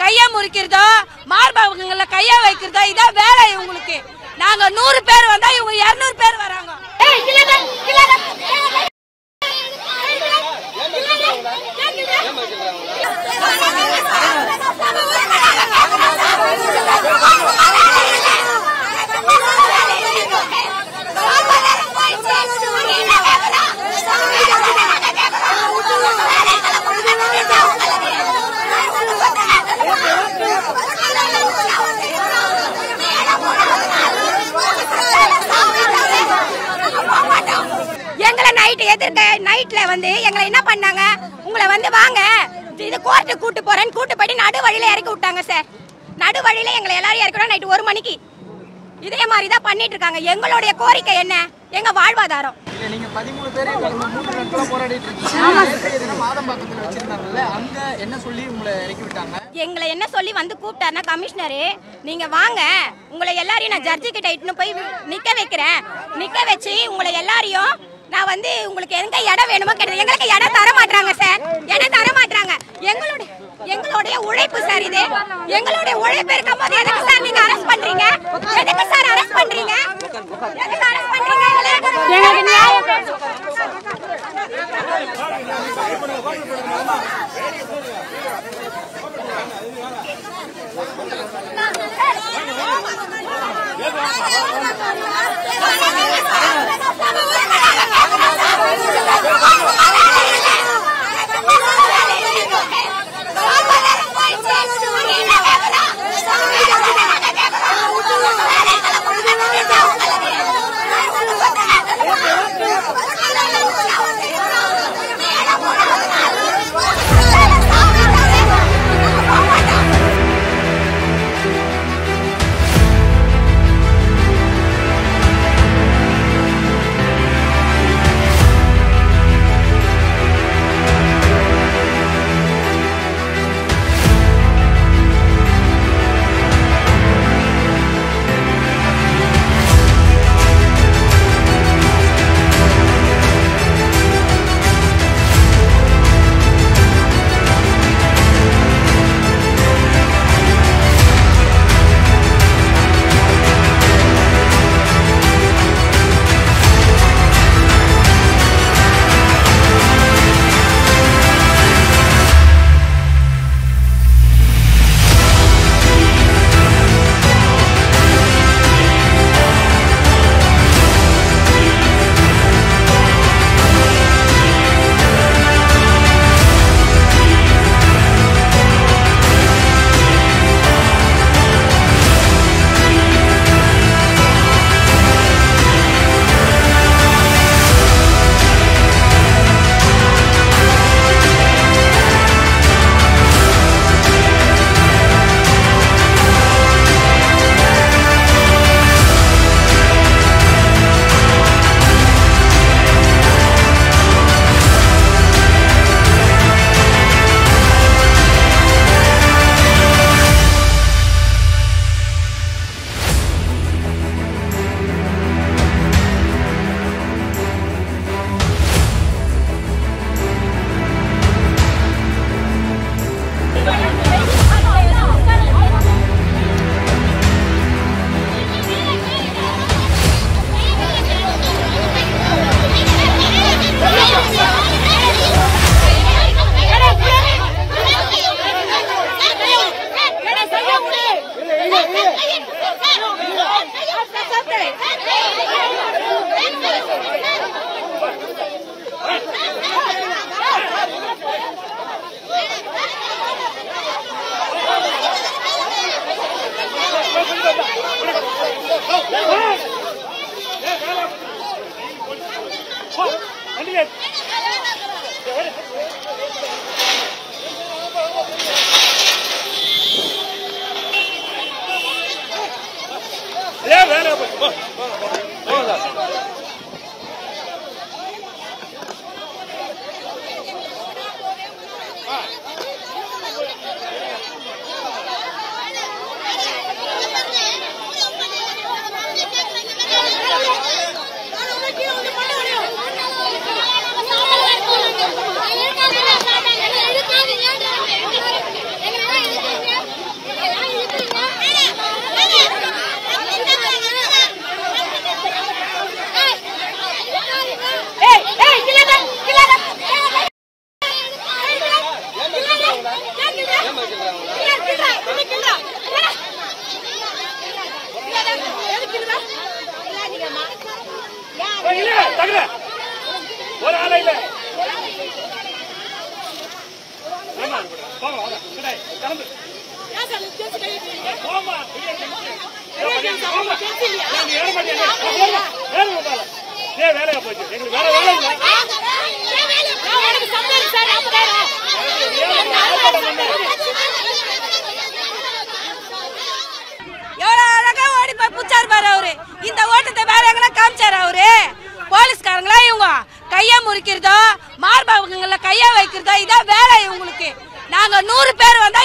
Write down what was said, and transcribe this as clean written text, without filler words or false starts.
கைய முறிக்கிறதோ மார்பகங்கள்ல கைய வைக்கிறதோ இதான் வேலை இவங்களுக்கு. நாங்க 100 பேர் வந்தா இவங்க 200 பேர் வராங்க. நைட்ல வந்து எங்களை என்ன பண்ணாங்க, உங்களை வந்து வாங்க இது கோர்ட்டு கூட்டு போறேன்னு கூட்டு போயிட்டு நடு வழியில இறக்கி விட்டாங்க சார். நடு வழியில எங்களை எல்லாரும் இறக்கணும் நைட்டு 1 மணிக்கு. இதே மாதிரி தான் பண்ணிட்டு இருக்காங்க. எங்களுடைய கோரிக்கை என்ன, எங்க வாழ்வாதாரம். நீங்க 13 பேரே 3 நாட்களா போராடிட்டு இருக்கீங்க. மாதம்பாக்கத்துல வச்சிருந்தாங்கல்ல, அங்க என்ன சொல்லி உங்களை இறக்கி விட்டாங்க? எங்களை என்ன சொல்லி வந்து கூப்பிட்டாருன்னா கமிஷனரு, நீங்க வாங்க உங்களை எல்லாரையும் நான் ஜட்ஜி கிட்ட இட்டுன்னு போய் நிக்க வைக்கிறேன். நிக்க வச்சு உங்களை எல்லாரையும் நான் வந்து உங்களுக்கு எங்க இடம் வேணுமோ கேட்டது. எங்களுக்கு இடம் தர மாட்டாங்க சார், இடம் தர மாட்டாங்க. எங்களுடைய உழைப்பு சார் இது. எங்களுடைய உழைப்பு இருக்கும்போது எதுக்கு சார் நீங்க அரெஸ்ட் பண்றீங்க? எதுக்கு சார் அரெஸ்ட் பண்றீங்க? எதுக்கு அரெஸ்ட் பண்றீங்க? எங்களுக்கு நியாயம் ஒரு ஆள இல்ல வேலையா போச்சு எங்களுக்கு வேற வேலை இல்லை எவ்வளவு அழகா ஓடி போய் புச்சாரு பாரு அவரு. இந்த ஓட்டத்தை வேற எங்கன்னா காமிச்சாரு அவரு. போலீஸ்காரங்களா இவங்க கைய முறிக்கிறதோ மார்பகங்கள்ல கைய வைக்கிறதோ இதான் வேலை இவங்களுக்கு. நாங்க 100 பேர் வந்தா